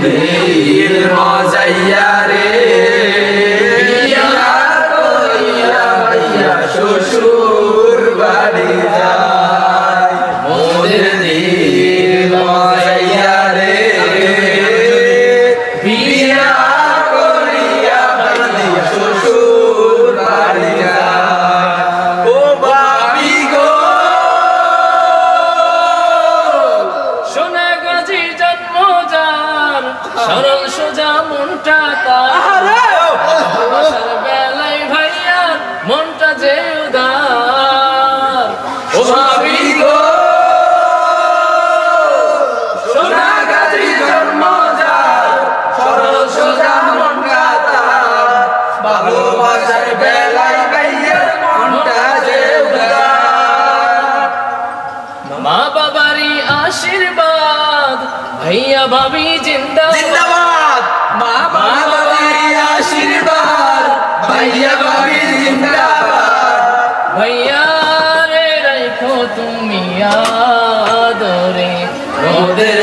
দিল মজাইয়া রে বিয়া করিয়া ভাইয়া শ্বশুর বাড়ি যায় মোদের দিল মজাইয়া রে বিয়া করিয়া ভাইয়া শ্বশুর বাড়ি যায় ও বাবি গো সোনাগাজী জন্ম যার সরল সোজা মনটা তার ভালোবাসার বেলায় ভাইয়া মনটা যে উদার ও ভাবি গো সোনাগাজী জন্ম যার সরল সোজা মনটা তার ভালোবাসার বেলায় ভাইয়ার মনটা যে উদার মা বাবারই আশীর্বাদ ভাইয়া ভাবি জিন্দাবাদ জিন্দাবাদ মা বাবার আশীর্বাদ ভাইয়া ভাবি জিন্দাবাদ ভাইয়া রে রাখো তুমি আদরে ওদের